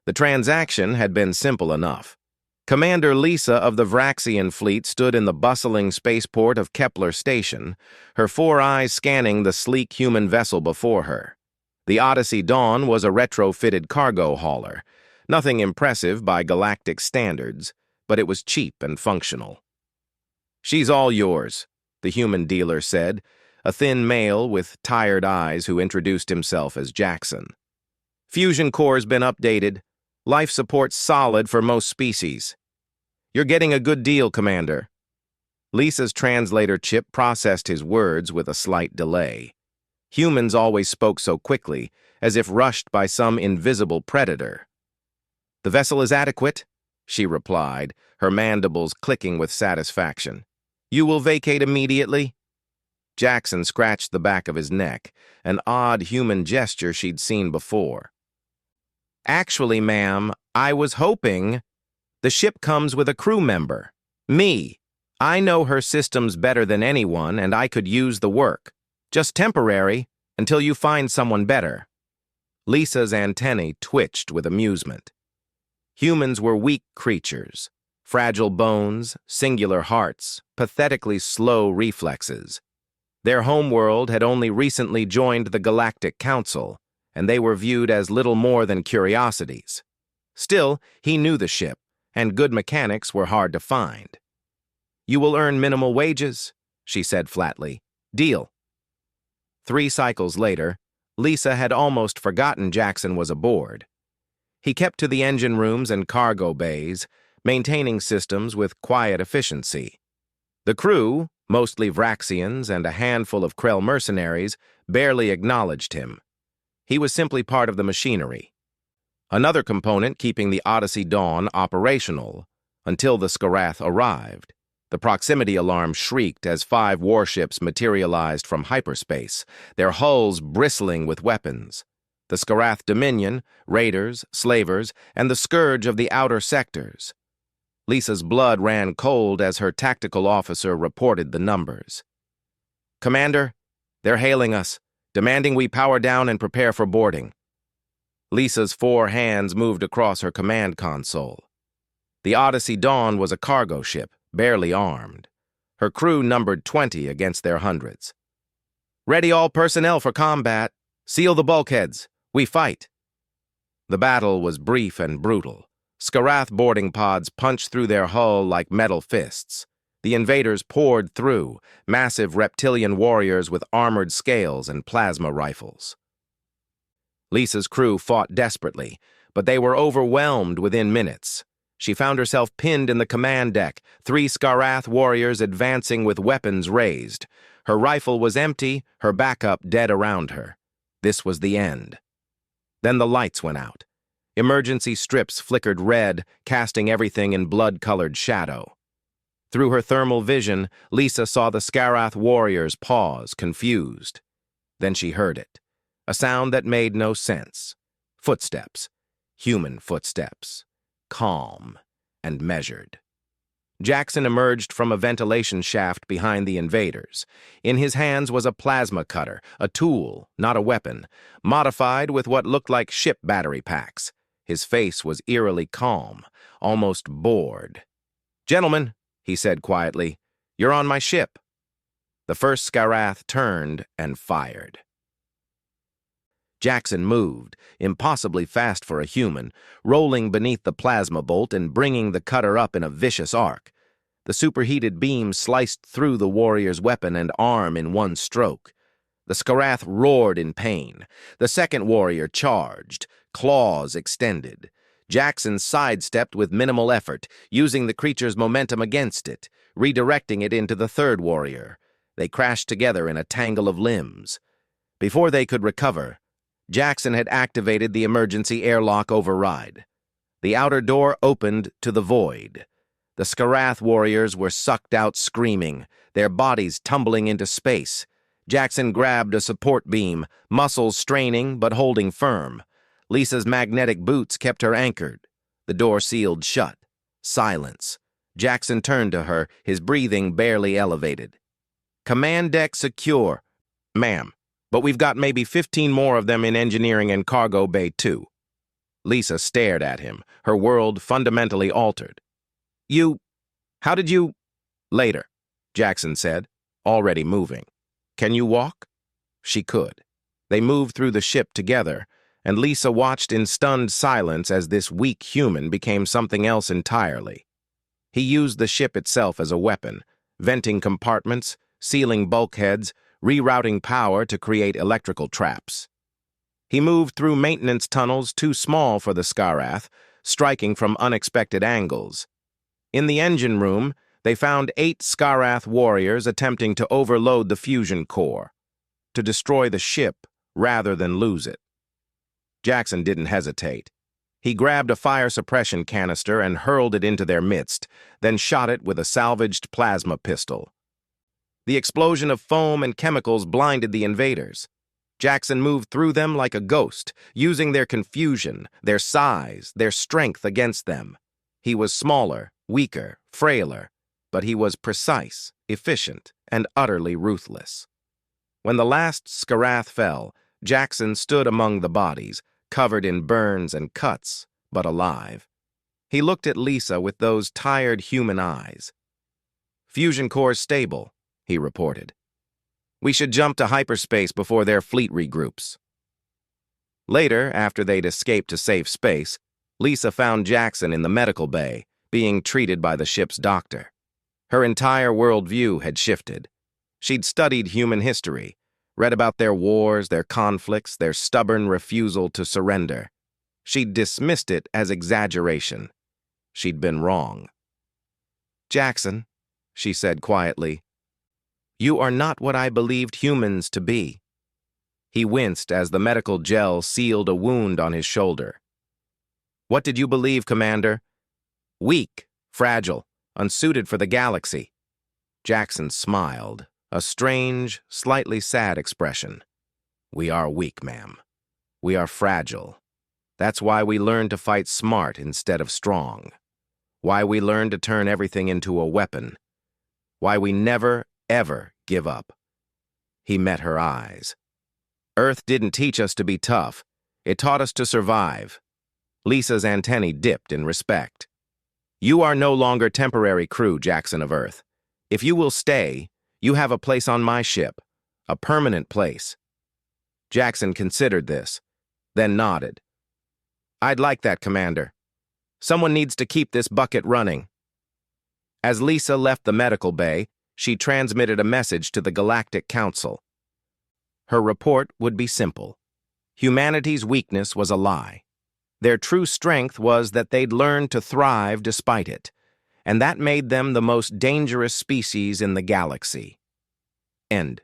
The transaction had been simple enough. Commander Lisa of the Vraxian fleet stood in the bustling spaceport of Kepler Station, her 4 eyes scanning the sleek human vessel before her. The Odyssey Dawn was a retrofitted cargo hauler, nothing impressive by galactic standards, but it was cheap and functional. "She's all yours," the human dealer said, a thin male with tired eyes who introduced himself as Jackson. "Fusion core's been updated. Life support's solid for most species. You're getting a good deal, Commander." Lisa's translator chip processed his words with a slight delay. Humans always spoke so quickly, as if rushed by some invisible predator. "The vessel is adequate," she replied, her mandibles clicking with satisfaction. "You will vacate immediately?" Jackson scratched the back of his neck, an odd human gesture she'd seen before. "Actually, ma'am, I was hoping. The ship comes with a crew member. Me. I know her systems better than anyone, and I could use the work. Just temporary, until you find someone better." Lisa's antennae twitched with amusement. Humans were weak creatures. Fragile bones, singular hearts, pathetically slow reflexes. Their homeworld had only recently joined the Galactic Council, and they were viewed as little more than curiosities. Still, he knew the ship, and good mechanics were hard to find. "You will earn minimal wages," she said flatly. "Deal." 3 cycles later, Lisa had almost forgotten Jackson was aboard. He kept to the engine rooms and cargo bays, maintaining systems with quiet efficiency. The crew, mostly Vraxians and a handful of Krell mercenaries, barely acknowledged him. He was simply part of the machinery. Another component keeping the Odyssey Dawn operational until the Skarath arrived. The proximity alarm shrieked as 5 warships materialized from hyperspace, their hulls bristling with weapons. The Skarath Dominion, raiders, slavers, and the scourge of the outer sectors. Lisa's blood ran cold as her tactical officer reported the numbers. "Commander, they're hailing us, demanding we power down and prepare for boarding." Lisa's 4 hands moved across her command console. The Odyssey Dawn was a cargo ship, barely armed. Her crew numbered 20 against their hundreds. "Ready all personnel for combat. Seal the bulkheads. We fight." The battle was brief and brutal. Skarath boarding pods punched through their hull like metal fists. The invaders poured through, massive reptilian warriors with armored scales and plasma rifles. Lisa's crew fought desperately, but they were overwhelmed within minutes. She found herself pinned in the command deck, 3 Skarath warriors advancing with weapons raised. Her rifle was empty, her backup dead around her. This was the end. Then the lights went out. Emergency strips flickered red, casting everything in blood-colored shadow. Through her thermal vision, Lisa saw the Skarath warriors pause, confused. Then she heard it, a sound that made no sense. Footsteps, human footsteps. Calm and measured. Jackson emerged from a ventilation shaft behind the invaders. In his hands was a plasma cutter, a tool, not a weapon, modified with what looked like ship battery packs. His face was eerily calm, almost bored. "Gentlemen," he said quietly, "you're on my ship." The first Skarath turned and fired. Jackson moved, impossibly fast for a human, rolling beneath the plasma bolt and bringing the cutter up in a vicious arc. The superheated beam sliced through the warrior's weapon and arm in one stroke. The Skarath roared in pain. The second warrior charged, claws extended. Jackson sidestepped with minimal effort, using the creature's momentum against it, redirecting it into the third warrior. They crashed together in a tangle of limbs. Before they could recover, Jackson had activated the emergency airlock override. The outer door opened to the void. The Skarath warriors were sucked out screaming, their bodies tumbling into space. Jackson grabbed a support beam, muscles straining but holding firm. Lisa's magnetic boots kept her anchored. The door sealed shut. Silence. Jackson turned to her, his breathing barely elevated. "Command deck secure, ma'am. But we've got maybe 15 more of them in engineering and cargo bay, too." Lisa stared at him, her world fundamentally altered. How did you? Later, Jackson said, already moving. Can you walk? She could. They moved through the ship together, and Lisa watched in stunned silence as this weak human became something else entirely. He used the ship itself as a weapon, venting compartments, sealing bulkheads, rerouting power to create electrical traps. He moved through maintenance tunnels too small for the Skarath, striking from unexpected angles. In the engine room, they found 8 Skarath warriors attempting to overload the fusion core, to destroy the ship rather than lose it. Jackson didn't hesitate. He grabbed a fire suppression canister and hurled it into their midst, then shot it with a salvaged plasma pistol. The explosion of foam and chemicals blinded the invaders. Jackson moved through them like a ghost, using their confusion, their size, their strength against them. He was smaller, weaker, frailer, but he was precise, efficient, and utterly ruthless. When the last Skarath fell, Jackson stood among the bodies, covered in burns and cuts, but alive. He looked at Lisa with those tired human eyes. "Fusion core's stable," he reported. "We should jump to hyperspace before their fleet regroups." Later, after they'd escaped to safe space, Lisa found Jackson in the medical bay, being treated by the ship's doctor. Her entire worldview had shifted. She'd studied human history, read about their wars, their conflicts, their stubborn refusal to surrender. She'd dismissed it as exaggeration. She'd been wrong. "Jackson," she said quietly, "you are not what I believed humans to be." He winced as the medical gel sealed a wound on his shoulder. "What did you believe, Commander?" "Weak, fragile, unsuited for the galaxy." Jackson smiled, a strange, slightly sad expression. "We are weak, ma'am. We are fragile. That's why we learn to fight smart instead of strong. Why we learn to turn everything into a weapon. Why we never, ever give up." He met her eyes. "Earth didn't teach us to be tough. It taught us to survive." Lisa's antennae dipped in respect. "You are no longer temporary crew, Jackson of Earth. If you will stay, you have a place on my ship, a permanent place." Jackson considered this, then nodded. "I'd like that, Commander. Someone needs to keep this bucket running." As Lisa left the medical bay, she transmitted a message to the Galactic Council. Her report would be simple. Humanity's weakness was a lie. Their true strength was that they'd learned to thrive despite it, and that made them the most dangerous species in the galaxy. End.